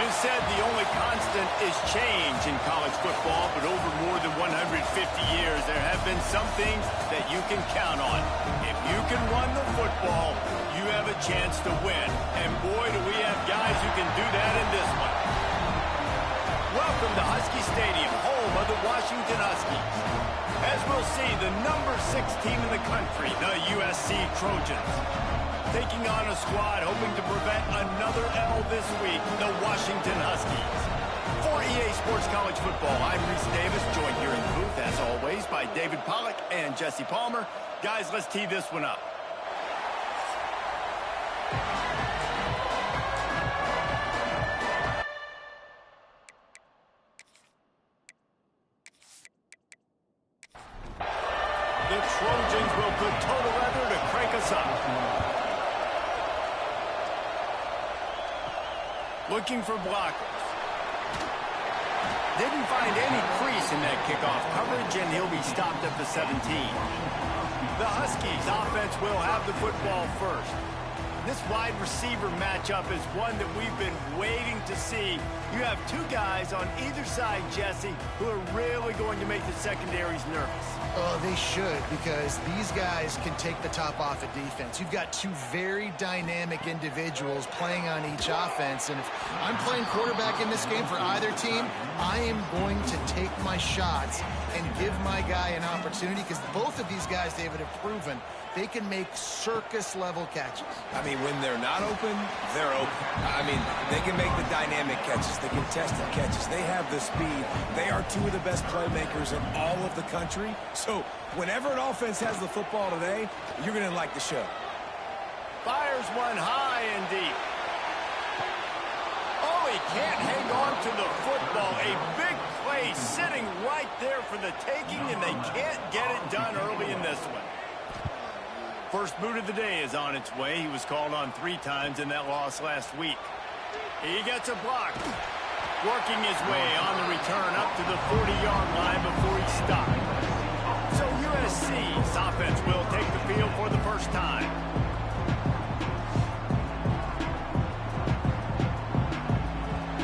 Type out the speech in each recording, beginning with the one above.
It is said the only constant is change in college football, but over more than 150 years, there have been some things that you can count on. If you can run the football, you have a chance to win. And boy, do we have guys who can do that in this one. Welcome to Husky Stadium, home of the Washington Huskies. As we'll see, the number 6 team in the country, the USC Trojans, taking on a squad hoping to prevent another L this week, the Washington Huskies. For EA Sports College Football, I'm Reese Davis, joined here in the booth, as always, by David Pollack and Jesse Palmer. Guys, let's tee this one up. The Trojans will put total leather to crank us up. Looking for blockers. Didn't find any crease in that kickoff coverage, and he'll be stopped at the 17. The Huskies offense will have the football first. This wide receiver matchup is one that we've been waiting to see. You have two guys on either side, Jesse, who are really going to make the secondaries nervous. Oh, they should, because these guys can take the top off of defense. You've got two very dynamic individuals playing on each offense, and if I'm playing quarterback in this game for either team, I am going to take my shots and give my guy an opportunity, because both of these guys, David, have proven they can make circus-level catches. I mean, when they're not open, they're open. I mean, they can make the dynamic catches, the contested catches. They have the speed. They are two of the best playmakers in all of the country. So whenever an offense has the football today, you're going to like the show. Fires one high and deep. Oh, he can't hang on to the football. A big play sitting right there for the taking, and they can't get it done early in this one. First boot of the day is on its way. He was called on 3 times in that loss last week. He gets a block. Working his way on the return up to the 40-yard line before he stopped. So USC's offense will take the field for the first time.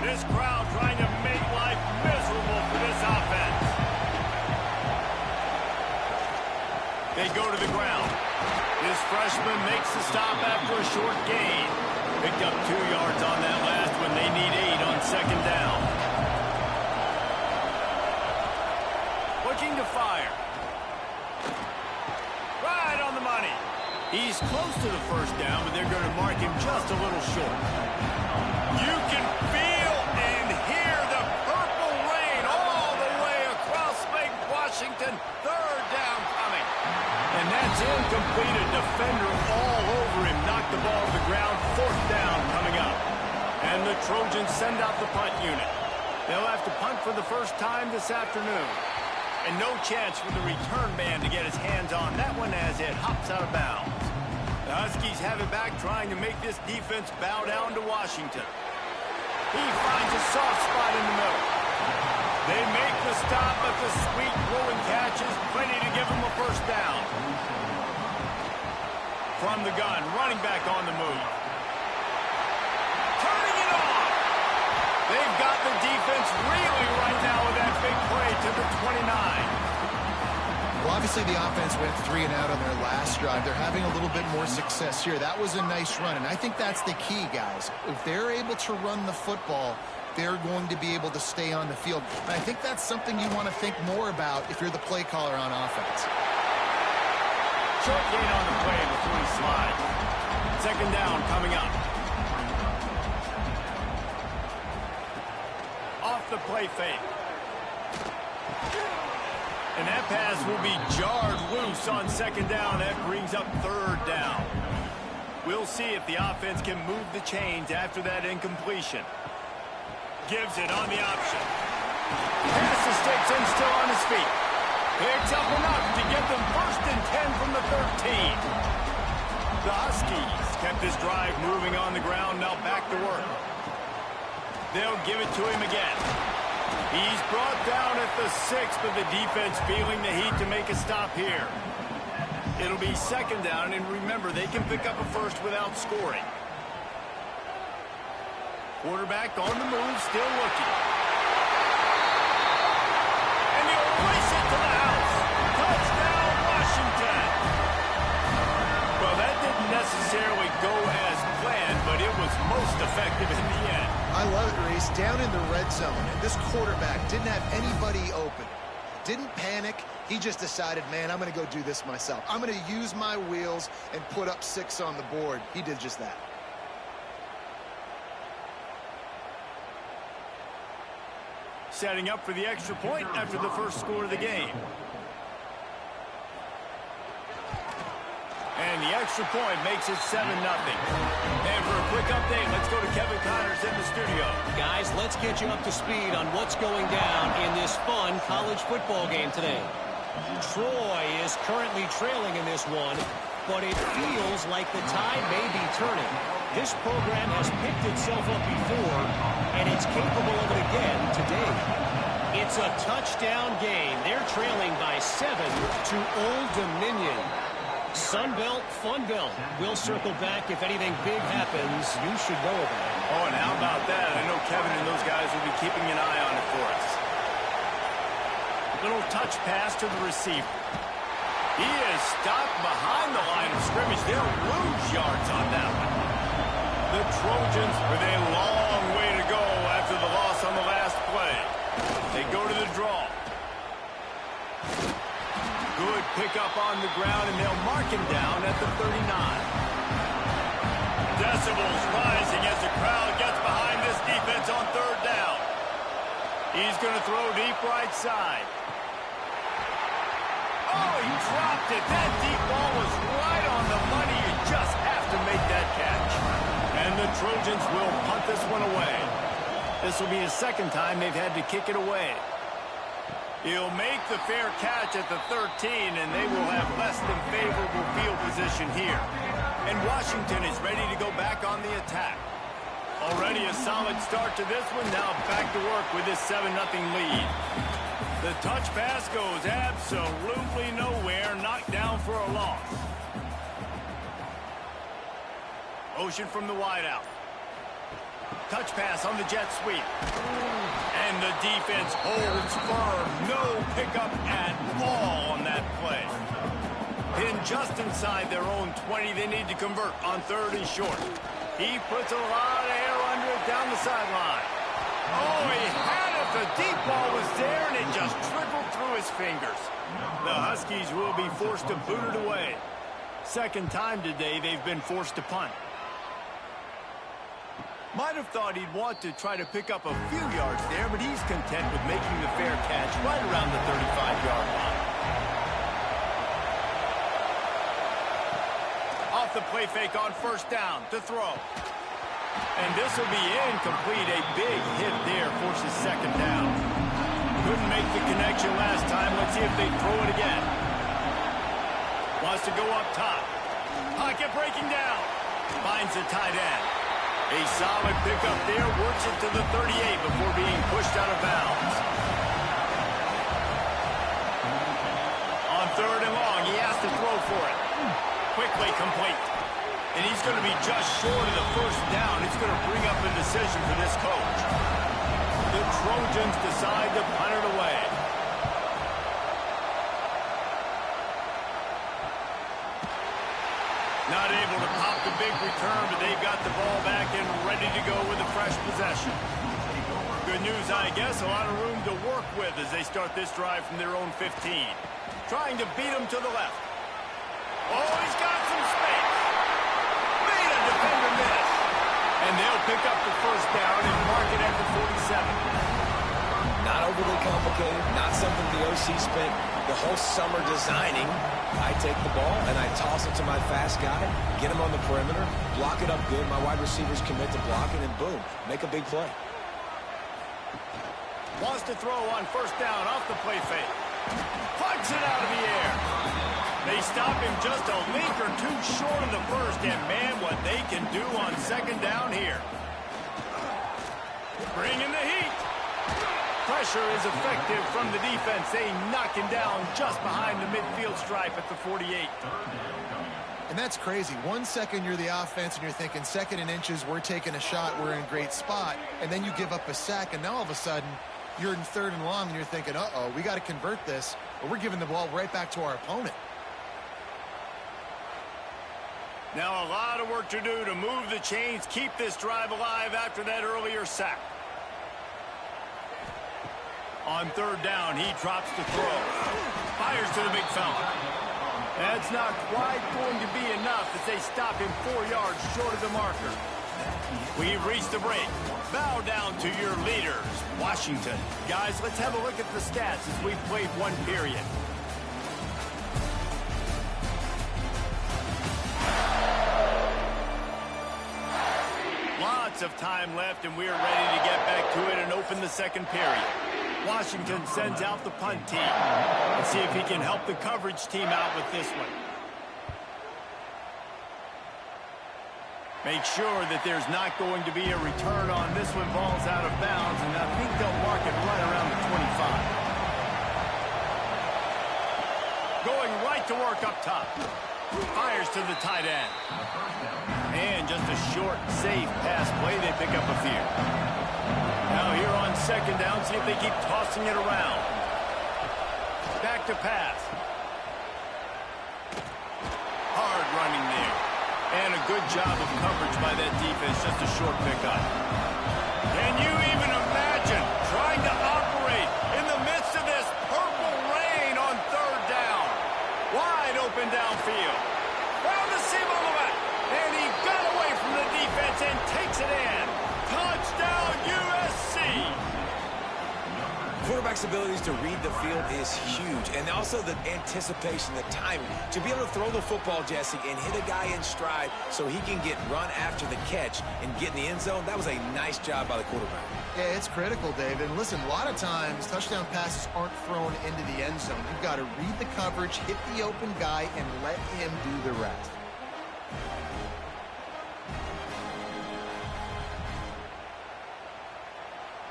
This crowd trying to make life miserable for this offense. They go to the ground. This freshman makes the stop after a short gain. Picked up 2 yards on that last one. They need 8 on second down. Looking to fire. Right on the money. He's close to the first down, but they're going to mark him just a little short. You can feel and hear the purple rain all the way across Lake Washington. Third down coming. And that's incomplete. A defender all over him. Knocked the ball to the ground. 4th down coming up. And the Trojans send out the punt unit. They'll have to punt for the first time this afternoon. And no chance for the return man to get his hands on that one as it hops out of bounds. The Huskies have it back, trying to make this defense bow down to Washington. He finds a soft spot in the middle. They make the stop, but the sweet rolling catch is plenty to give them a first down. From the gun, running back on the move. Turning it off. They've got the defense reeling right now with that big play to the 29. Well, obviously the offense went 3 and out on their last drive. They're having a little bit more success here. That was a nice run, and I think that's the key, guys. If they're able to run the football, they're going to be able to stay on the field. And I think that's something you want to think more about if you're the play caller on offense. Short gain on the play before he slides. Second down coming up. Off the play fake. And that pass will be jarred loose on second down. That brings up 3rd down. We'll see if the offense can move the chains after that incompletion. Gives it on the option. Pass the sticks and still on his feet. Picks up enough to get them 1st and 10 from the 13. The Huskies kept this drive moving on the ground. Now back to work. They'll give it to him again. He's brought down at the 6, but the defense feeling the heat to make a stop here. It'll be second down, and remember, they can pick up a first without scoring. Quarterback on the move, still looking. And he'll race it to the house. Touchdown, Washington. Well, that didn't necessarily go as planned, but it was most effective in the end. I love it, Reese. Down in the red zone, and this quarterback didn't have anybody open. Didn't panic. He just decided, man, I'm going to go do this myself. I'm going to use my wheels and put up 6 on the board. He did just that. Setting up for the extra point after the first score of the game. And the extra point makes it 7-0. And for a quick update, let's go to Kevin Connors in the studio. Guys, let's get you up to speed on what's going down in this fun college football game today. Troy is currently trailing in this one, but it feels like the tide may be turning. This program has picked itself up before, and it's capable of it again today. It's a touchdown game. They're trailing by 7 to Old Dominion. Sunbelt, Funbelt. We'll circle back if anything big happens. You should know about it. Oh, and how about that? I know Kevin and those guys will be keeping an eye on it for us. Little touch pass to the receiver. He is stopped behind the line of scrimmage. They'll lose yards on that one. The Trojans with a long way to go after the loss on the last play. They go to the draw. Good pickup on the ground, and they'll mark him down at the 39. Decibels rising as the crowd gets behind this defense on third down. He's going to throw deep right side. Oh, he dropped it. That deep ball was right on the money. You just have to make that catch. And the Trojans will punt this one away. This will be the second time they've had to kick it away. He'll make the fair catch at the 13, and they will have less than favorable field position here. And Washington is ready to go back on the attack. Already a solid start to this one. Now back to work with this 7-0 lead. The touch pass goes absolutely nowhere. Knocked down for a loss. Motion from the wideout. Touch pass on the jet sweep. And the defense holds firm. No pickup at all on that play. Pinned just inside their own 20. They need to convert on 3rd and short. He puts a lot of air under it down the sideline. Oh, he had it. The deep ball was there, and it just trickled through his fingers. The Huskies will be forced to boot it away. Second time today they've been forced to punt. Might have thought he'd want to try to pick up a few yards there, but he's content with making the fair catch right around the 35-yard line. Off the play fake on first down to throw. And this will be incomplete. A big hit there forces second down. Couldn't make the connection last time. Let's see if they throw it again. Wants to go up top. Pocket breaking down. Finds the tight end. A solid pickup there, works it to the 38 before being pushed out of bounds. On 3rd and long, he has to throw for it. Quickly complete. And he's going to be just short of the first down. It's going to bring up a decision for this coach. The Trojans decide to punt it away. Not able to pop the big return, but they've got the ball back and ready to go with a fresh possession. Good news, I guess, a lot of room to work with as they start this drive from their own 15. Trying to beat them to the left. Oh, he's got some space. Made a defender miss. And they'll pick up the first down and mark it at the 47. Not overly complicated, not something the OC spent the whole summer designing. I take the ball and I toss it to my fast guy, get him on the perimeter, block it up good. My wide receivers commit to blocking, and boom, make a big play. Wants to throw on first down off the play fake. Punts it out of the air. They stop him just a link or two short of the first, and man, what they can do on second down here. Bringing the heat. Pressure is effective from the defense. They knock him down just behind the midfield stripe at the 48. And And that's crazy. 1 second you're the offense and you're thinking 2nd and inches, we're taking a shot, we're in a great spot. And then you give up a sack, and now all of a sudden you're in 3rd and long and you're thinking, uh-oh, we got to convert this, or we're giving the ball right back to our opponent. Now a lot of work to do to move the chains, keep this drive alive after that earlier sack. On 3rd down, he drops the throw. Fires to the big fella. That's not quite going to be enough as they stop him 4 yards short of the marker. We've reached the break. Bow down to your leaders, Washington. Guys, let's have a look at the stats as we've played 1 period. Lots of time left, and we're ready to get back to it and open the 2nd period. Washington sends out the punt team. Let's see if he can help the coverage team out with this one. Make sure that there's not going to be a return on this one. Ball's out of bounds, and I think they'll mark it right around the 25. Going right to work up top. Fires to the tight end. And just a short, safe pass play. They pick up a few. Now here on 2nd down, see if they keep tossing it around. Back to pass. Hard running there. And a good job of coverage by that defense. Just a short pickup. Can you even imagine trying to operate in the midst of this purple rain on 3rd down? Wide open downfield. Found the seam on the left. And he got away from the defense and takes it in. Touchdown, USC! Quarterback's abilities to read the field is huge, and also the anticipation, the timing. To be able to throw the football, Jesse, and hit a guy in stride so he can get run after the catch and get in the end zone, that was a nice job by the quarterback. Yeah, it's critical, David. And listen, a lot of times touchdown passes aren't thrown into the end zone. You've got to read the coverage, hit the open guy, and let him do the rest.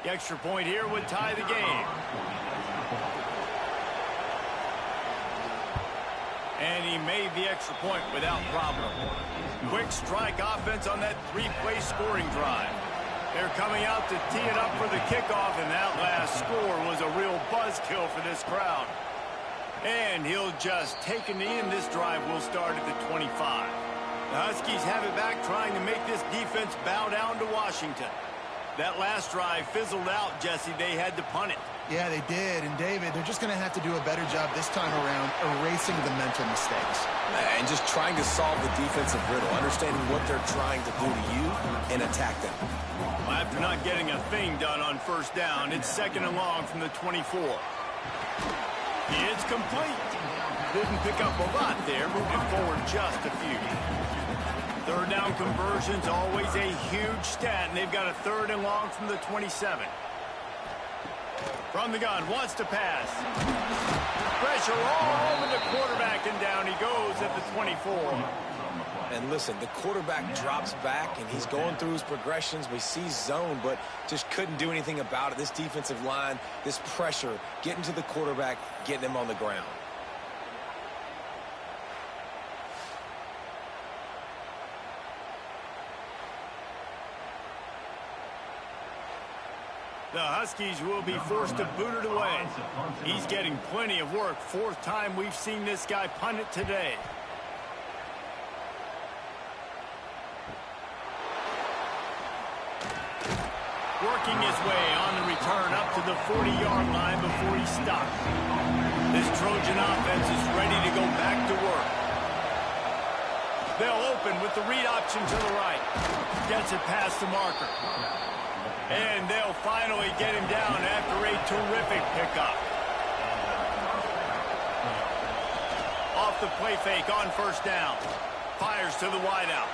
The extra point here would tie the game. And he made the extra point without problem. Quick strike offense on that 3-play scoring drive. They're coming out to tee it up for the kickoff, and that last score was a real buzzkill for this crowd. And he'll just take a knee, and this drive will start at the 25. The Huskies have it back, trying to make this defense bow down to Washington. That last drive fizzled out, Jesse. They had to punt it. Yeah, they did. And, David, they're just going to have to do a better job this time around erasing the mental mistakes. And just trying to solve the defensive riddle, understanding what they're trying to do to you and attack them. Well, after not getting a thing done on 1st down, it's 2nd and long from the 24. It's complete. Didn't pick up a lot there, moving forward just a few. 3rd down conversion's always a huge stat, and they've got a 3rd and long from the 27. From the gun, wants to pass. Pressure all over the quarterback, and down he goes at the 24. And listen, the quarterback drops back, and he's going through his progressions. We see zone, but just couldn't do anything about it. This defensive line, this pressure, getting to the quarterback, getting him on the ground. The Huskies will be forced to boot it away. He's getting plenty of work. 4th time we've seen this guy punt it today. Working his way on the return up to the 40-yard line before he stopped. This Trojan offense is ready to go back to work. They'll open with the read option to the right. Gets it past the marker. And they'll finally get him down after a terrific pickup. Off the play fake on 1st down. Fires to the wideout.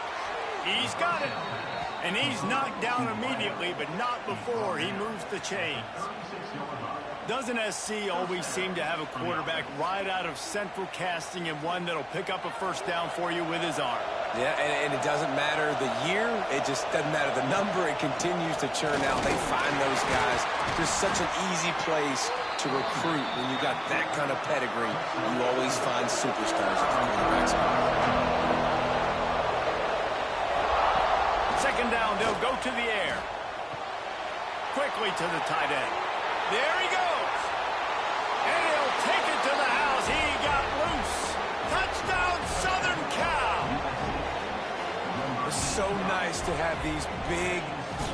He's got it. And he's knocked down immediately, but not before he moves the chains. Doesn't SC always seem to have a quarterback right out of central casting and one that'll pick up a 1st down for you with his arm? Yeah, and it doesn't matter the year. It just doesn't matter the number. It continues to churn out. They find those guys. Just such an easy place to recruit when you got that kind of pedigree. You always find superstars at the quarterback spot. second down, they'll go to the air. Quickly to the tight end. There he goes. And he'll take it to the house. He got loose. Touchdown, Southern Cal. It's so nice to have these big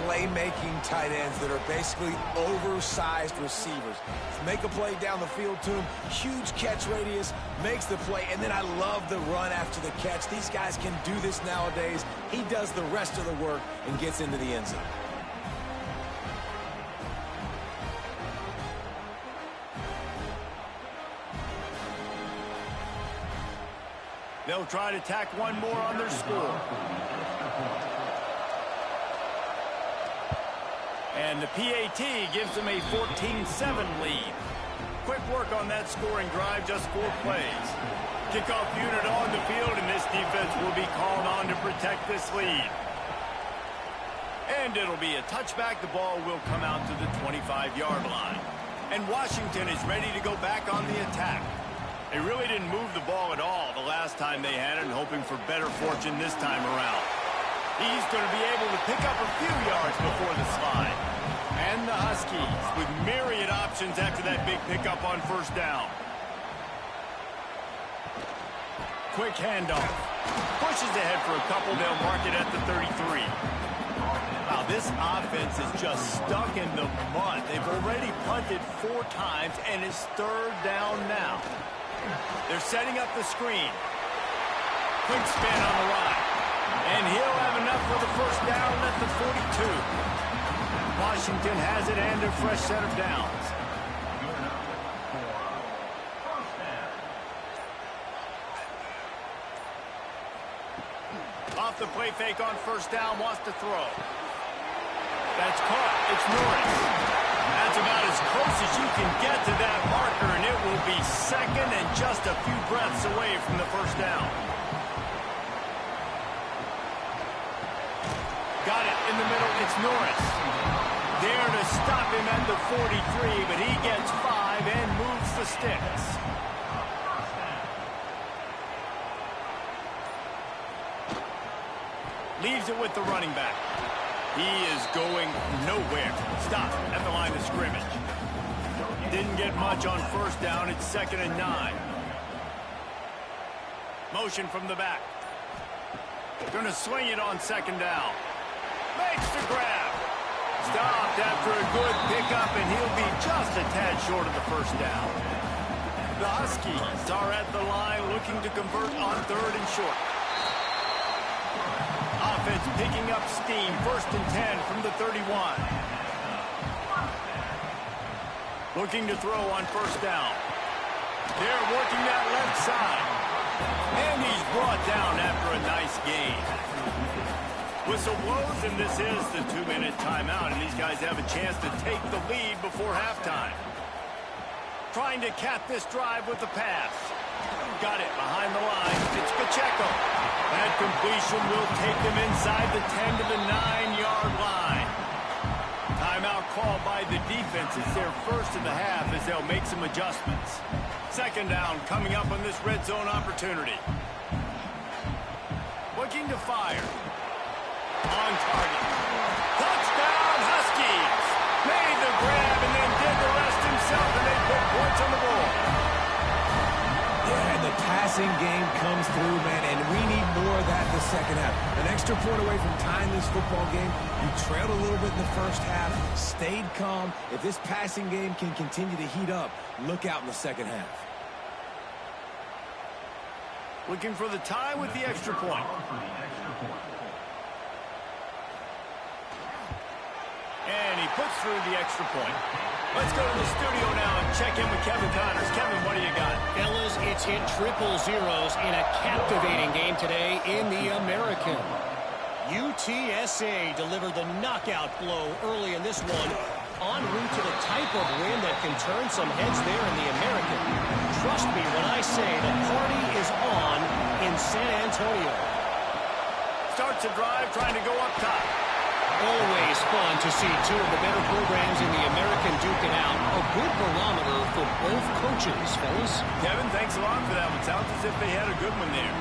playmaking tight ends that are basically oversized receivers. Make a play down the field to him, huge catch radius, makes the play, and then I love the run after the catch. These guys can do this nowadays. He does the rest of the work and gets into the end zone. They'll try to tack one more on their score. And the PAT gives them a 14-7 lead. Quick work on that scoring drive, just 4 plays. Kickoff unit on the field, and this defense will be called on to protect this lead. And it'll be a touchback. The ball will come out to the 25-yard line. And Washington is ready to go back on the attack. They really didn't move the ball at all the last time they had it, and hoping for better fortune this time around. He's going to be able to pick up a few yards before the slide. And the Huskies with myriad options after that big pickup on first down. Quick handoff. Pushes ahead for a couple. They'll mark it at the 33. Wow, this offense is just stuck in the mud. They've already punted 4 times, and it's 3rd down now. They're setting up the screen. Quick spin on the right. And he'll have enough for the first down at the 42. Washington has it and a fresh set of downs. Off the play fake on first down, wants to throw. That's caught. It's Norris. That's about as close as you can get to that marker, and it will be second and just a few breaths away from the first down. Got it in the middle. It's Norris. There to stop him at the 43, but he gets 5 and moves the sticks. Leaves it with the running back. He is going nowhere. Stop at the line of scrimmage. Didn't get much on first down. It's 2nd and 9. Motion from the back. Going to swing it on 2nd down. Makes the grab. Stopped after a good pickup, and he'll be just a tad short of the first down. The Huskies are at the line looking to convert on 3rd and short. Offense picking up steam. 1st and 10 from the 31. Looking to throw on first down. They're working that left side. And he's brought down after a nice gain. Whistle blows, and this is the 2-minute timeout, and these guys have a chance to take the lead before halftime. Trying to cap this drive with the pass. Got it behind the line. It's Pacheco. That completion will take them inside the 10 to the 9-yard line. Timeout called by the defense. It's their first of the half as they'll make some adjustments. 2nd down coming up on this red zone opportunity. Looking to fire. On target. Touchdown, Huskies. Made the grab and then did the rest himself, and they put points on the board. Yeah, and the passing game comes through, man, and we need more of that in the second half. An extra point away from tying this football game. You trailed a little bit in the first half, stayed calm. If this passing game can continue to heat up, look out in the second half. Looking for the tie with the extra point. And he puts through the extra point. Let's go to the studio now and check in with Kevin Connors. Kevin, what do you got? Fellas, it's hit triple zeros in a captivating game today in the American. UTSA delivered the knockout blow early in this one, en route to the type of win that can turn some heads there in the American. Trust me when I say the party is on in San Antonio. Starts a drive trying to go up top. Always fun to see two of the better programs in the American duke it out. A good barometer for both coaches, fellas. Kevin, thanks a lot for that one. Sounds as if they had a good one there.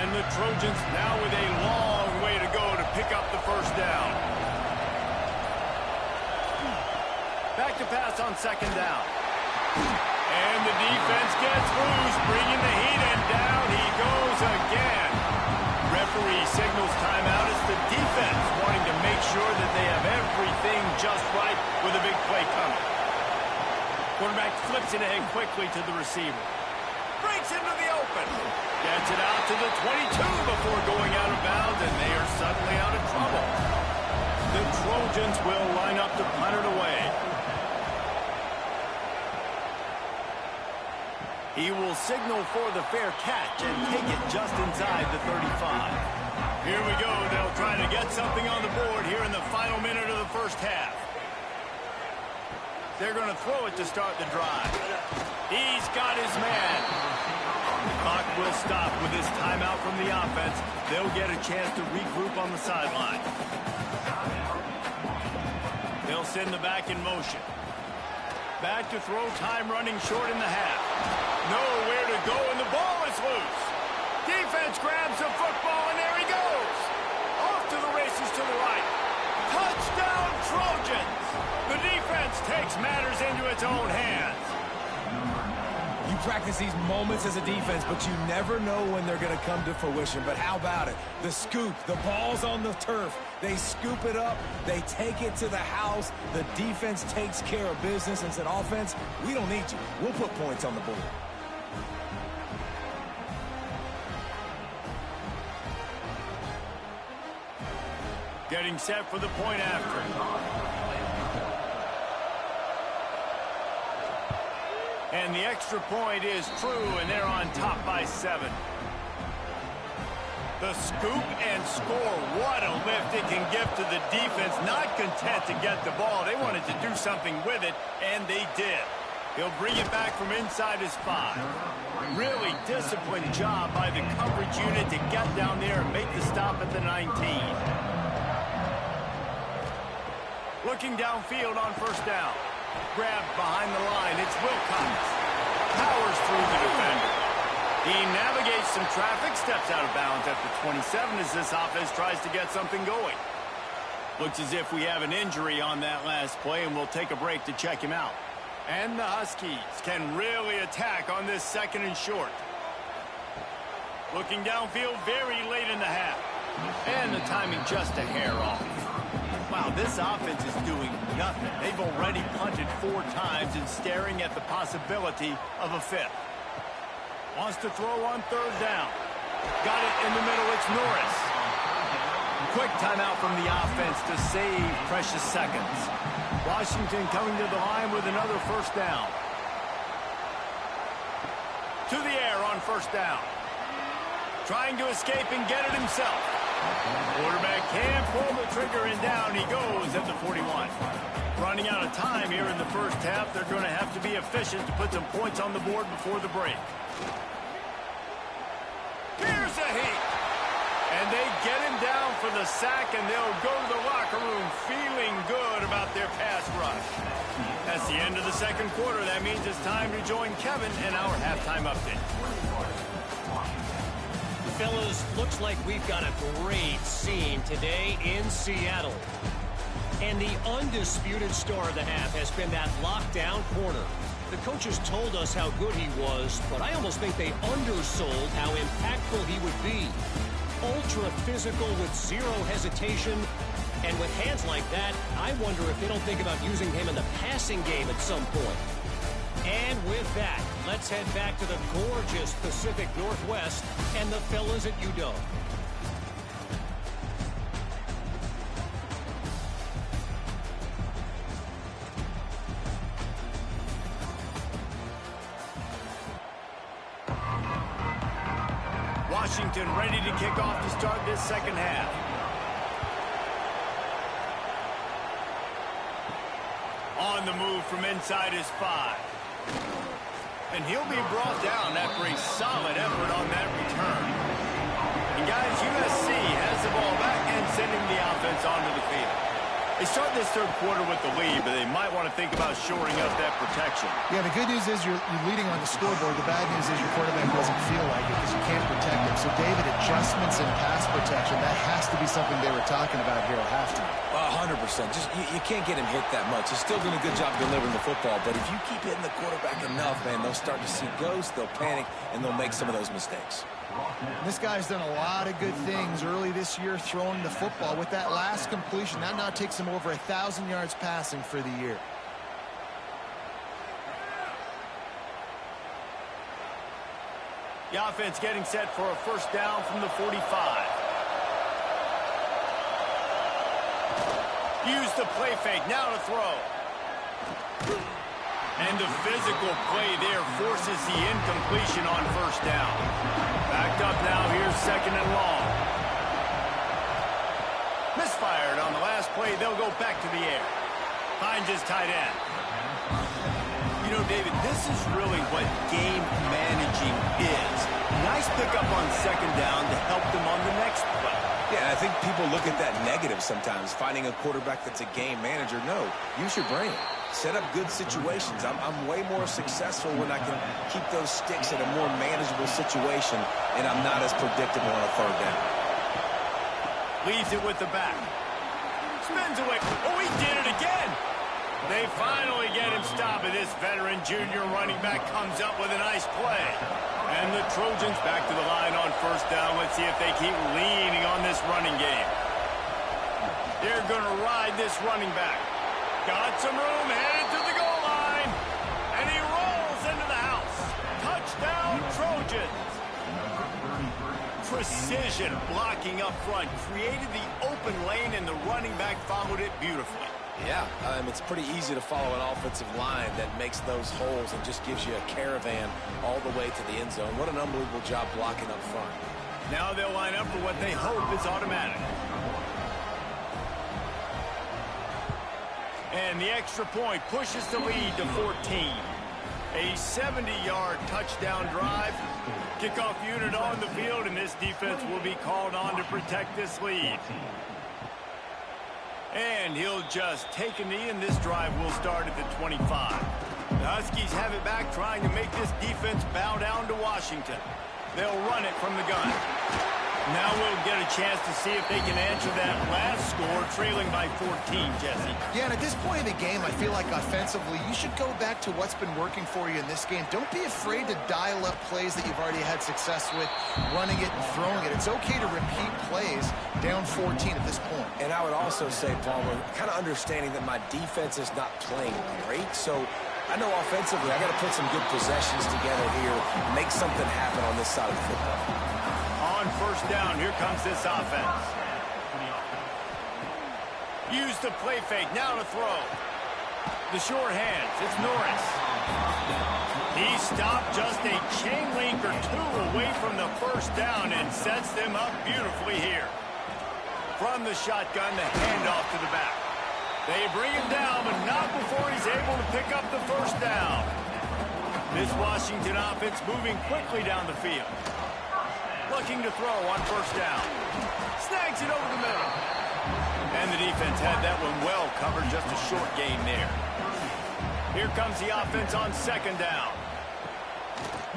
And the Trojans now with a long way to go to pick up the first down. Back to pass on second down. And the defense gets loose, bringing the heat, and down he goes again. Referee signals timeout. It's the defense wanting to make sure that they have everything just right with a big play coming. Quarterback flips it ahead quickly to the receiver. Breaks into the open. Gets it out to the 22 before going out of bounds, and they are suddenly out of trouble. The Trojans will line up to punt it away. He will signal for the fair catch and take it just inside the 35. Here we go. They'll try to get something on the board here in the final minute of the first half. They're going to throw it to start the drive. He's got his man. The clock will stop with this timeout from the offense. They'll get a chance to regroup on the sideline. They'll send the back in motion. Back to throw, time running short in the half. Nowhere to go, and the ball is loose. Defense grabs the football, and there he goes. Off to the races to the right. Touchdown, Trojans. The defense takes matters into its own hands. You practice these moments as a defense, but you never know when they're going to come to fruition. But how about it? The scoop, the ball's on the turf. They scoop it up. They take it to the house. The defense takes care of business and said, offense, we don't need you. We'll put points on the board. Getting set for the point after. And the extra point is true, and they're on top by 7. The scoop and score. What a lift it can give to the defense. Not content to get the ball. They wanted to do something with it, and they did. He'll bring it back from inside his 5. Really disciplined job by the coverage unit to get down there and make the stop at the 19. Looking downfield on first down. Grabbed behind the line. It's Wilcox. Powers through the defender. He navigates some traffic, steps out of bounds at the 27 as this offense tries to get something going. Looks as if we have an injury on that last play, and we'll take a break to check him out. And the Huskies can really attack on this second and short. Looking downfield very late in the half. And the timing just a hair off. Wow, this offense is doing nothing. They've already punted 4 times and staring at the possibility of a 5th. Wants to throw on third down. Got it in the middle. It's Norris. Quick timeout from the offense to save precious seconds. Washington coming to the line with another first down. To the air on first down. Trying to escape and get it himself. Quarterback can't pull the trigger, and down he goes at the 41. Running out of time here in the first half. They're going to have to be efficient to put some points on the board before the break. Here's a heat. And they get him down for the sack, and they'll go to the locker room feeling good about their pass rush. That's the end of the second quarter. That means it's time to join Kevin in our halftime update. Fellas, looks like we've got a great scene today in Seattle. And the undisputed star of the half has been that lockdown corner. The coaches told us how good he was, but I almost think they undersold how impactful he would be. Ultra physical with zero hesitation. And with hands like that, I wonder if they don't think about using him in the passing game at some point. And with that, let's head back to the gorgeous Pacific Northwest and the fellas at UW. Washington ready to kick off to start this second half. On the move from inside his 5. And he'll be brought down after a solid effort on that return. And guys, USC has the ball back and sending the offense onto the field. They start this third quarter with the lead, but they might want to think about shoring up that protection. Yeah, the good news is you're leading on the scoreboard. The bad news is your quarterback doesn't feel like it because you can't protect him. So, David, adjustments in pass protection, that has to be something they were talking about here at halftime. 100%. Just you can't get him hit that much. He's still doing a good job delivering the football, but if you keep hitting the quarterback enough, man, they'll start to see ghosts, they'll panic, and they'll make some of those mistakes. This guy's done a lot of good things early this year throwing the football. With that last completion, that now takes him over 1,000 yards passing for the year. The offense getting set for a first down from the 45. Use the play fake, now to throw. And the physical play there forces the incompletion on first down. Backed up now, here's second and long. Misfired on the last play, they'll go back to the air. Finds his tight end. You know, David, this is really what game managing is. Nice pickup on second down to help them on the next play. Yeah, I think people look at that negative sometimes, finding a quarterback that's a game manager. No, use your brain. Set up good situations. I'm way more successful when I can keep those sticks in a more manageable situation, and I'm not as predictable on a third down. Leaves it with the back. Spins away. Oh, he did it again. They finally get him stopped, and this veteran junior running back comes up with a nice play. And the Trojans back to the line on first down. Let's see if they keep leaning on this running game. They're going to ride this running back. Got some room, headed to the goal line. And he rolls into the house. Touchdown, Trojans. Precision blocking up front. Created the open lane, and the running back followed it beautifully. Yeah, it's pretty easy to follow an offensive line that makes those holes and just gives you a caravan all the way to the end zone. What an unbelievable job blocking up front. Now they'll line up for what they hope is automatic. And the extra point pushes the lead to 14. A 70-yard touchdown drive. Kickoff unit on the field, and this defense will be called on to protect this lead. And he'll just take a knee, and this drive will start at the 25. The Huskies have it back, trying to make this defense bow down to Washington. They'll run it from the gun. Now we'll get a chance to see if they can answer that last score, trailing by 14, Jesse. Yeah, and at this point in the game, I feel like offensively, you should go back to what's been working for you in this game. Don't be afraid to dial up plays that you've already had success with, running it and throwing it. It's okay to repeat plays down 14 at this point. And I would also say, Palmer, kind of understanding that my defense is not playing great, so I know offensively I got to put some good possessions together here, make something happen on this side of the football. On first down, here comes this offense. Use the play fake, now to throw. The short hands, it's Norris. He stopped just a chain link or two away from the first down and sets them up beautifully here. From the shotgun, the handoff to the back. They bring him down, but not before he's able to pick up the first down. This Washington offense moving quickly down the field. Looking to throw on first down. Snags it over the middle. And the defense had that one well covered, just a short gain there. Here comes the offense on second down.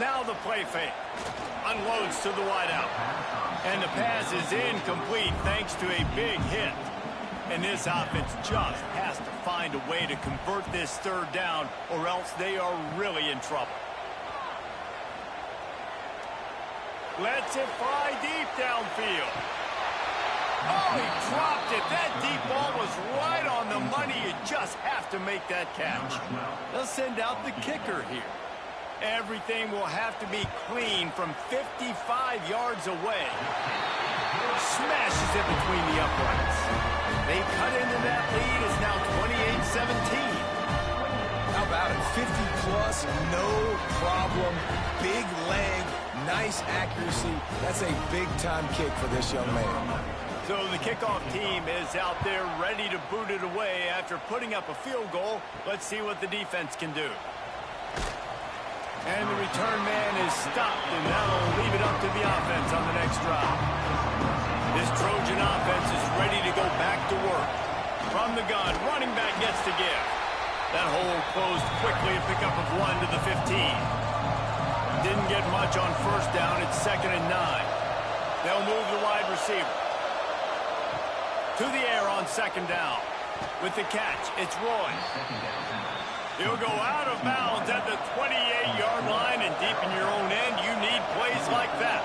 Now the play fake. Unloads to the wideout. And the pass is incomplete thanks to a big hit. And this offense just has to find a way to convert this third down, or else they are really in trouble. Lets it fly deep downfield. Oh, he dropped it. That deep ball was right on the money. You just have to make that catch. They'll send out the kicker here. Everything will have to be clean from 55 yards away. Smashes it between the uprights. They cut into that lead. It's now 28-17. How about it? 50-plus, no problem. Big leg, nice accuracy. That's a big-time kick for this young man. So the kickoff team is out there ready to boot it away after putting up a field goal. Let's see what the defense can do. And the return man is stopped, and that'll leave it up to the offense on the next drive. This Trojan offense is ready to go back to work. From the gun, running back gets to give. That hole closed quickly, a pickup of 1 to the 15. Didn't get much on first down. It's 2nd and 9. They'll move the wide receiver. To the air on 2nd down. With the catch, it's Roy. He'll go out of bounds at the 28-yard line, and deep in your own end, you need plays like that.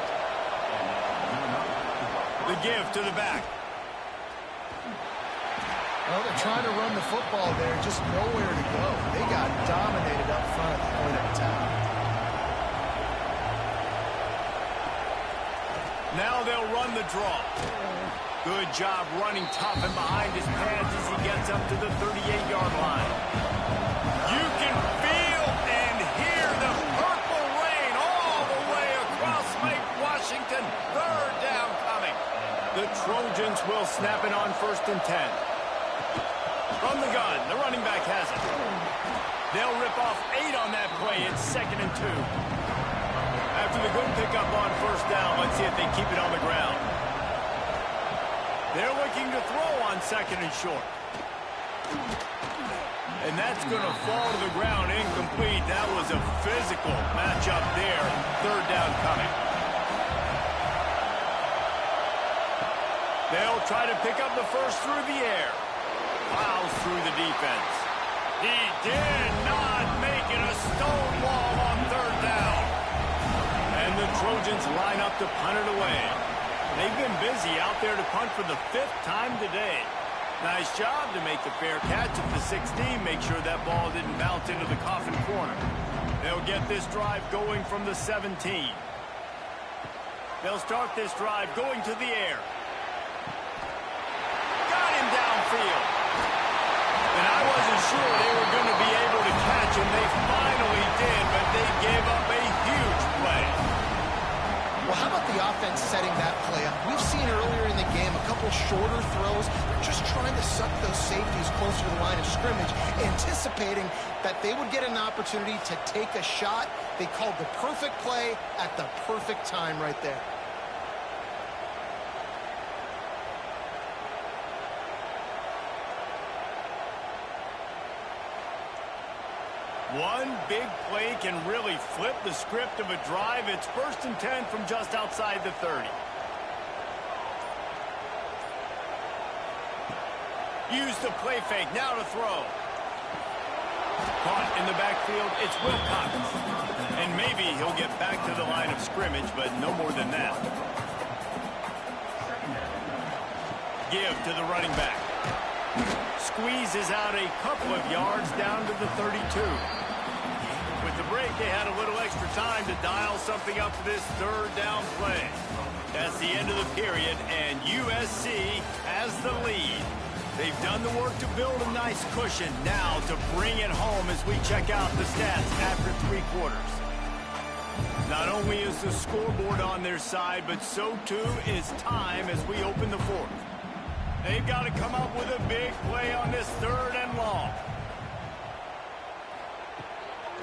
The give to the back. Well, they're trying to run the football there, just nowhere to go. They got dominated up front at the point of attack. Now they'll run the draw. Good job running tough and behind his pads as he gets up to the 38-yard line. You can feel and hear the purple rain all the way across Lake Washington. 3rd down coming. The Trojans will snap it on 1st and 10. From the gun, the running back has it. They'll rip off 8 on that play. It's 2nd and 2. After the good pickup on 1st down, let's see if they keep it on the ground. They're looking to throw on 2nd and short. And that's going to fall to the ground incomplete. That was a physical matchup there. 3rd down coming. They'll try to pick up the first through the air. Plows through the defense. He did not make it a stone wall on 3rd down. And the Trojans line up to punt it away. They've been busy out there to punt for the 5th time today. Nice job to make the fair catch at the 16. Make sure that ball didn't bounce into the coffin corner. They'll get this drive going from the 17. They'll start this drive going to the air. Got him downfield. And I wasn't sure they were going to be able to catch him. They finally did, but they gave up a huge play. Well, how about the offense setting that play up? We've seen earlier in the game a couple shorter throws. They're just trying to suck those safeties closer to the line of scrimmage, anticipating that they would get an opportunity to take a shot. They called the perfect play at the perfect time right there. One big play can really flip the script of a drive. It's 1st and 10 from just outside the 30. Use the play fake. Now to throw. Caught in the backfield. It's Wilcox. And maybe he'll get back to the line of scrimmage, but no more than that. Give to the running back. Squeezes out a couple of yards down to the 32. With the break, they had a little extra time to dial something up for this 3rd down play. That's the end of the period, and USC has the lead. They've done the work to build a nice cushion. Now to bring it home as we check out the stats after 3 quarters. Not only is the scoreboard on their side, but so too is time as we open the 4th. They've got to come up with a big play on this 3rd and long.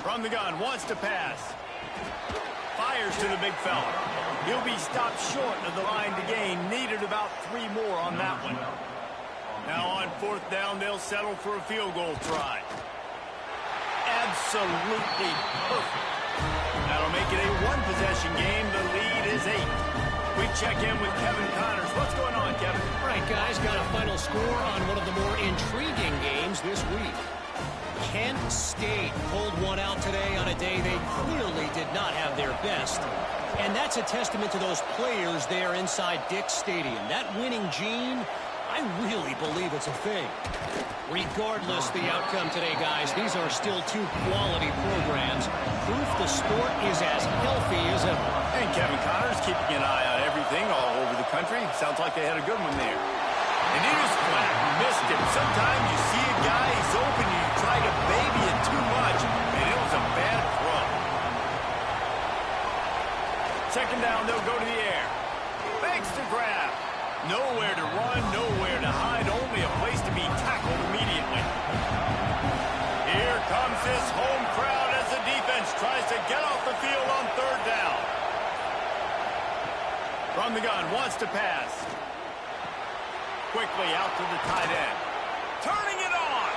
From the gun, wants to pass. Fires to the big fella. He'll be stopped short of the line to gain. Needed about 3 more on that one. Now on 4th down, they'll settle for a field goal try. Absolutely perfect. That'll make it a 1-possession game. The lead is 8. We check in with Kevin Connors. What's going on, Kevin? All right, guys, got a final score on one of the more intriguing games this week. Kent State pulled one out today on a day they clearly did not have their best. And that's a testament to those players there inside Dick's Stadium. That winning gene, I really believe it's a thing. Regardless the outcome today, guys, these are still 2 quality programs. Proof the sport is as healthy as ever. And Kevin Connors keeping an eye on everything all over the country. Sounds like they had a good one there. And he was flat. Missed him. Sometimes you see a guy, he's open, you try to baby it too much, and it was a bad throw. 2nd down, they'll go to the air. Fakes to grab. Nowhere to run, nowhere to hide, only a place to be tackled immediately. Here comes this home crowd as the defense tries to get off the field on 3rd down. From the gun, wants to pass. Quickly out to the tight end. turning it on.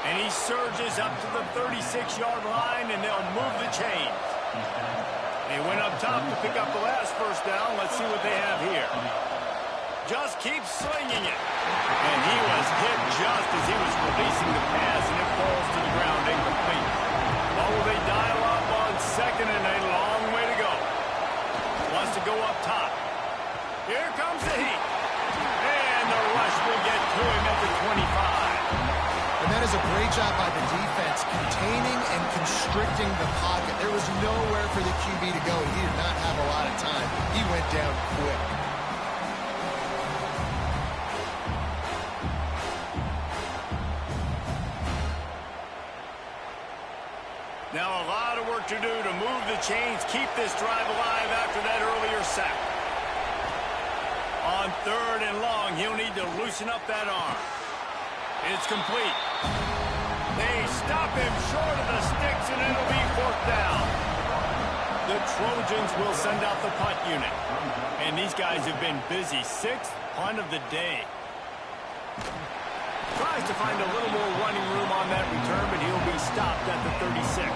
And he surges up to the 36-yard line, and they'll move the chains. He went up top to pick up the last first down. Let's see what they have here. Just keeps slinging it. And he was hit just as he was releasing the pass, and it falls to the ground incomplete. Oh, they dial up on second, and a long way to go. Wants to go up top. Here comes the heat. And the rush will get to him at the 25. And that is a great job by the defense, containing and constricting the pocket. There was nowhere for the QB to go. He did not have a lot of time. He went down quick. Now a lot of work to do to move the chains, keep this drive alive after that earlier sack. On third and long, he'll need to loosen up that arm. It's complete. They stop him short of the sticks, and it'll be fourth down. The Trojans will send out the punt unit. And these guys have been busy. Sixth punt of the day. Tries to find a little more running room on that return, but he'll be stopped at the 36.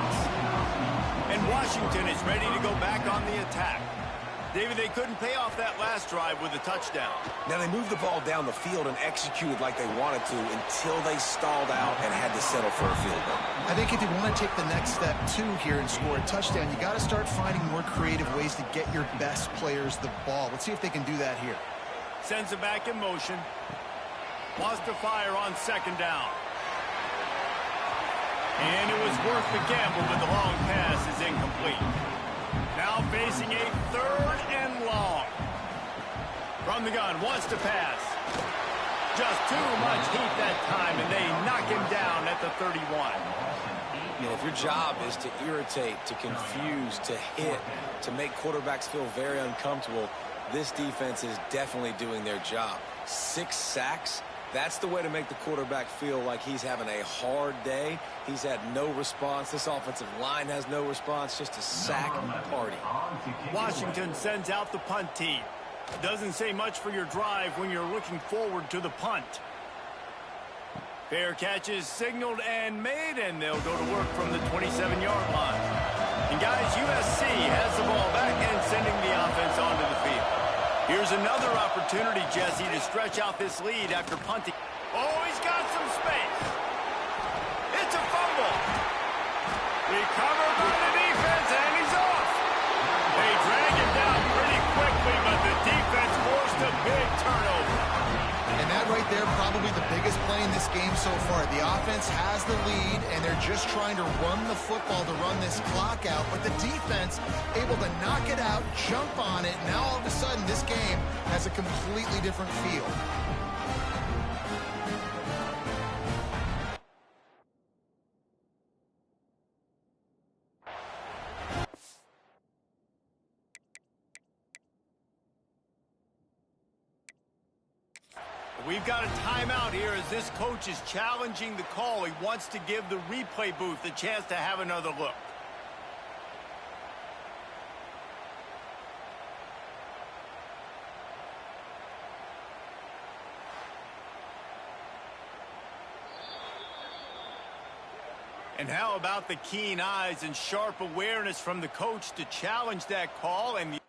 And Washington is ready to go back on the attack. David, they couldn't pay off that last drive with a touchdown. Now, they moved the ball down the field and executed like they wanted to until they stalled out and had to settle for a field goal. I think if you want to take the next step, too, here and score a touchdown, you got to start finding more creative ways to get your best players the ball. Let's see if they can do that here. Sends it back in motion. Wants to fire on second down. And it was worth the gamble, but the long pass is incomplete. Now facing a third and long. From the gun, wants to pass. Just too much heat that time, and they knock him down at the 31. You know, if your job is to irritate, to confuse, to hit, to make quarterbacks feel very uncomfortable, this defense is definitely doing their job. 6 sacks. That's the way to make the quarterback feel like he's having a hard day. He's had no response. This offensive line has no response. Just a sack party. Washington sends out the punt team. Doesn't say much for your drive when you're looking forward to the punt. Fair catch is signaled and made, and they'll go to work from the 27-yard line. And guys, USC has the ball back and sending the offense onto the field. Here's another opportunity, Jesse, to stretch out this lead after punting. Oh, he's got some space. It's a fumble. Recovered by the defense, and he's off. They drag him down pretty quickly, but the defense forced a big turnover. And that right there, probably the biggest play in this game so far. The offense has the lead, and they're just trying to run the football to run this clock out. But the defense able to knock it out, jump on it. Now all of a sudden, this game has a completely different feel. We've got a timeout here as this coach is challenging the call. He wants to give the replay booth a chance to have another look. And how about the keen eyes and sharp awareness from the coach to challenge that call? And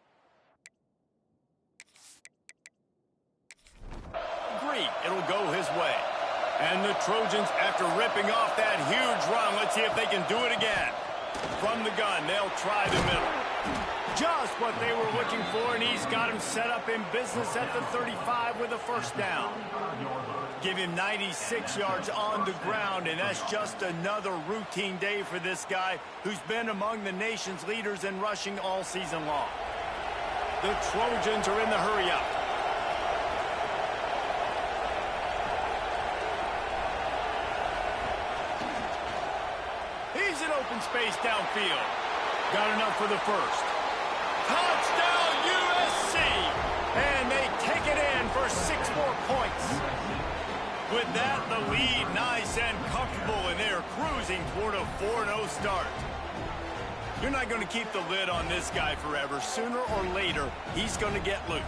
it'll go his way. And the Trojans, after ripping off that huge run, let's see if they can do it again. From the gun, they'll try the middle. Just what they were looking for, and he's got him set up in business at the 35 with a first down. Give him 96 yards on the ground, and that's just another routine day for this guy who's been among the nation's leaders in rushing all season long. The Trojans are in the hurry-up. He's in open space downfield. Got enough for the first. Touchdown, USC! And they take it in for 6 more points. With that, the lead nice and comfortable, and they're cruising toward a 4-0 start. You're not going to keep the lid on this guy forever. Sooner or later, he's going to get loose.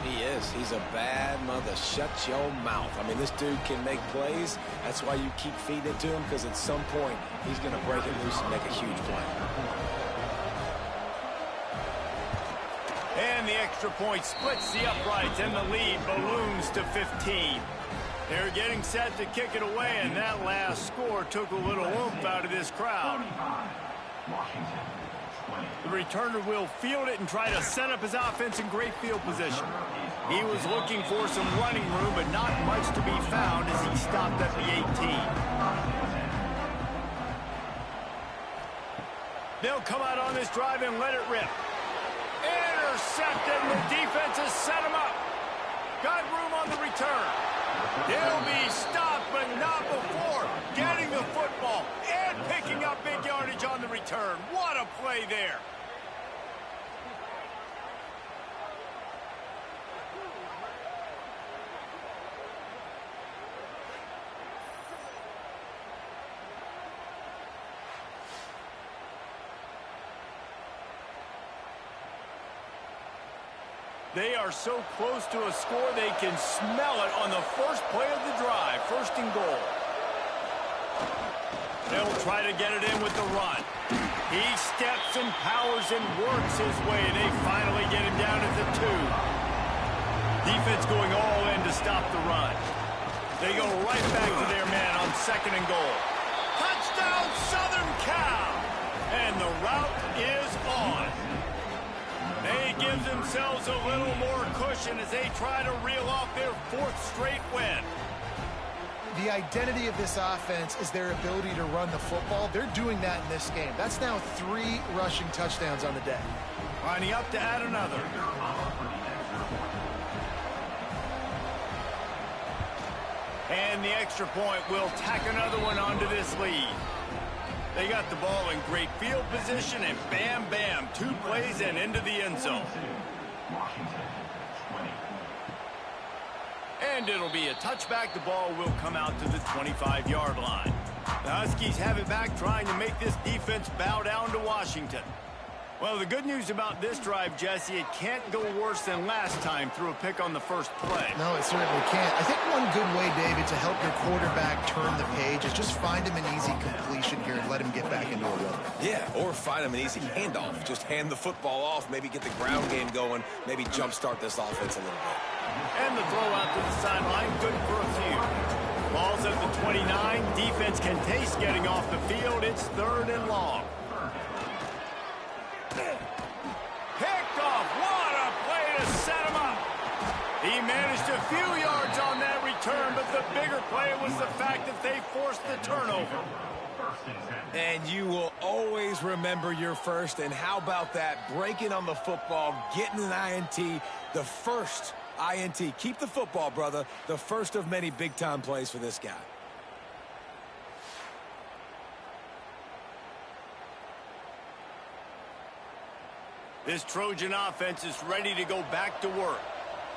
He is. He's a bad mother. Shut your mouth. I mean, this dude can make plays. That's why you keep feeding it to him, because at some point, he's going to break it loose and make a huge play. And the extra point splits the uprights, and the lead balloons to 15. They're getting set to kick it away, and that last score took a little oomph out of this crowd. The returner will field it and try to set up his offense in great field position. He was looking for some running room, but not much to be found as he stopped at the 18. They'll come out on this drive and let it rip. Intercepted, and the defense has set him up. Got room on the return. He'll be stopped, but not before getting the football and picking up big yardage on the return. What a play there. They are so close to a score, they can smell it on the first play of the drive. First and goal. They'll try to get it in with the run. He steps and powers and works his way. They finally get him down at the 2. Defense going all in to stop the run. They go right back to their man on second and goal. Touchdown, Southern Cal! And the route is on. They give themselves a little more cushion as they try to reel off their 4th straight win. The identity of this offense is their ability to run the football. They're doing that in this game. That's now 3 rushing touchdowns on the day. Lining up to add another. And the extra point will tack another one onto this lead. They got the ball in great field position, and bam, bam, 2 plays and into the end zone. And it'll be a touchback. The ball will come out to the 25-yard line. The Huskies have it back, trying to make this defense bow down to Washington. Well, the good news about this drive, Jesse, it can't go worse than last time through a pick on the first play. No, it certainly can't. I think one good way, David, to help your quarterback turn the page is just find him an easy completion here and let him get back into a rhythm. Yeah, or find him an easy handoff. Just hand the football off, maybe get the ground game going, maybe jumpstart this offense a little bit. And the throw out to the sideline, good for a few. Ball's at the 29. Defense can taste getting off the field. It's 3rd and long. Picked off. What a play to set him up. He managed a few yards on that return, but the bigger play was the fact that they forced the turnover. And you will always remember your first. And how about that? Breaking on the football, getting an INT, the first INT. Keep the football, brother. The first of many big-time plays for this guy. This Trojan offense is ready to go back to work.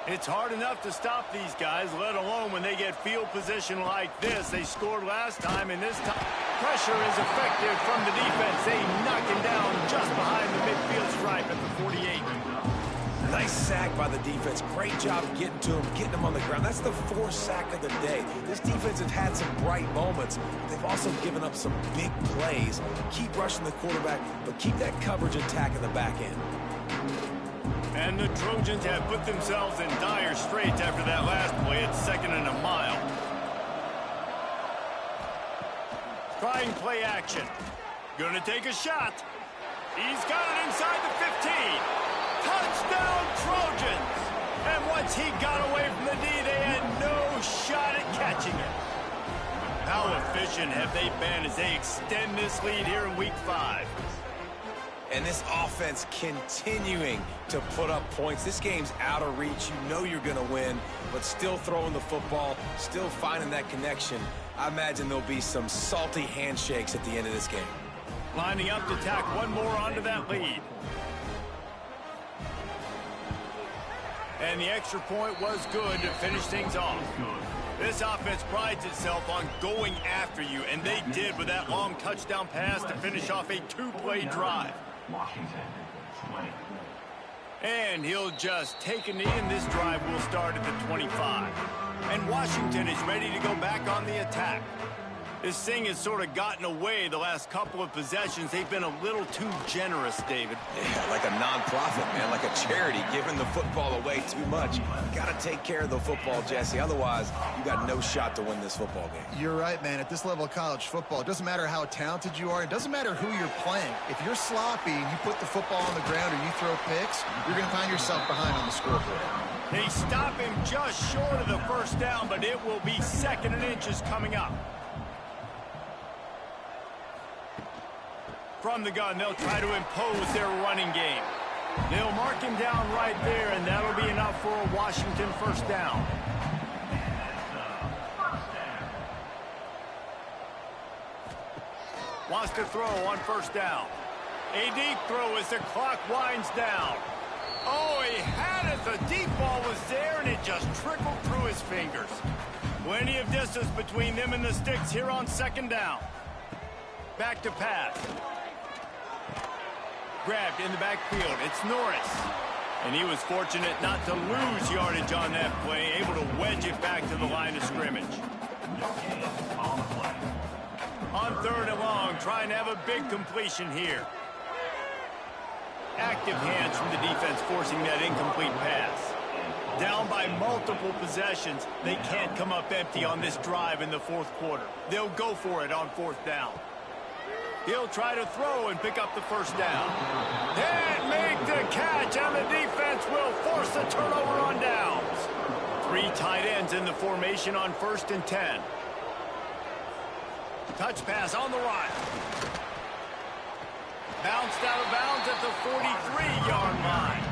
It's hard enough to stop these guys, let alone when they get field position like this. They scored last time, and this time pressure is effective from the defense. They knock him down just behind the midfield stripe at the 48. Nice sack by the defense. Great job getting to him, getting him on the ground. That's the 4th sack of the day. This defense has had some bright moments. They've also given up some big plays. Keep rushing the quarterback, but keep that coverage intact in the back end. And the Trojans have put themselves in dire straits after that last play at 2nd and a mile. Trying play action. Gonna take a shot. He's got it inside the 15. Touchdown, Trojans! And once he got away from the D, they had no shot at catching it. How efficient have they been as they extend this lead here in Week 5? And this offense continuing to put up points. This game's out of reach. You know you're going to win, but still throwing the football, still finding that connection. I imagine there'll be some salty handshakes at the end of this game. Lining up to tack one more onto that lead. And the extra point was good to finish things off. This offense prides itself on going after you, and they did with that long touchdown pass to finish off a two-play drive. And he'll just take a knee, and this drive will start at the 25. And Washington is ready to go back on the attack. This thing has sort of gotten away the last couple of possessions. They've been a little too generous, David. Yeah, like a nonprofit, man, like a charity, giving the football away too much. Got to take care of the football, Jesse. Otherwise, you got no shot to win this football game. You're right, man. At this level of college football, it doesn't matter how talented you are. It doesn't matter who you're playing. If you're sloppy and you put the football on the ground or you throw picks, you're going to find yourself behind on the scoreboard. They stop him just short of the first down, but it will be 2nd and inches coming up. From the gun, they'll try to impose their running game. They'll mark him down right there, and that'll be enough for a Washington first down. Wants to throw on first down. A deep throw as the clock winds down. Oh, he had it. The deep ball was there, and it just trickled through his fingers. Plenty of distance between them and the sticks here on 2nd down. Back to pass. Grabbed in the backfield. It's Norris. And he was fortunate not to lose yardage on that play, able to wedge it back to the line of scrimmage. On 3rd and long, trying to have a big completion here. Active hands from the defense forcing that incomplete pass. Down by multiple possessions, they can't come up empty on this drive in the 4th quarter. They'll go for it on 4th down. He'll try to throw and pick up the first down. And make the catch, and the defense will force the turnover on downs. 3 tight ends in the formation on 1st and 10. Touch pass on the run. Bounced out of bounds at the 43-yard line.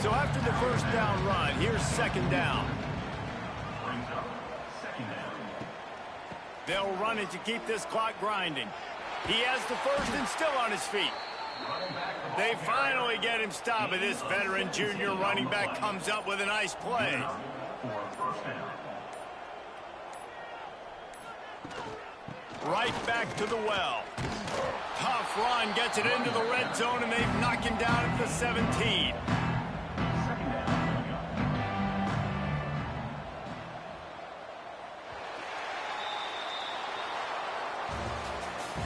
So after the first down run, here's 2nd down. They'll run it to keep this clock grinding. He has the first and still on his feet. They finally get him stopped, and this veteran junior running back comes up with a nice play. Right back to the well. Tough run, gets it into the red zone, and they've knocked him down at the 17.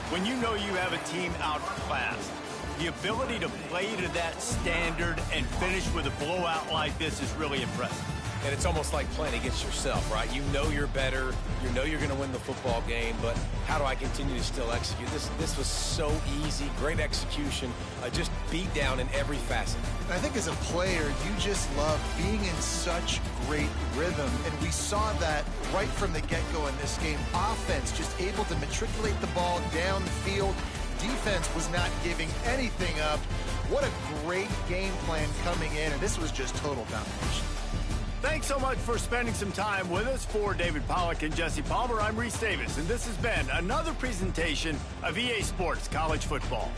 When you know you have a team outclassed, the ability to play to that standard and finish with a blowout like this is really impressive. And it's almost like playing against yourself, right? You know you're better. You know you're going to win the football game, but how do I continue to still execute? This was so easy. Great execution. Just beat down in every facet. I think as a player, you just love being in such great rhythm, and we saw that right from the get-go in this game. Offense just able to matriculate the ball down the field. Defense was not giving anything up. What a great game plan coming in, and this was just total domination. Thanks so much for spending some time with us. For David Pollack and Jesse Palmer, I'm Reese Davis, and this has been another presentation of EA Sports College Football.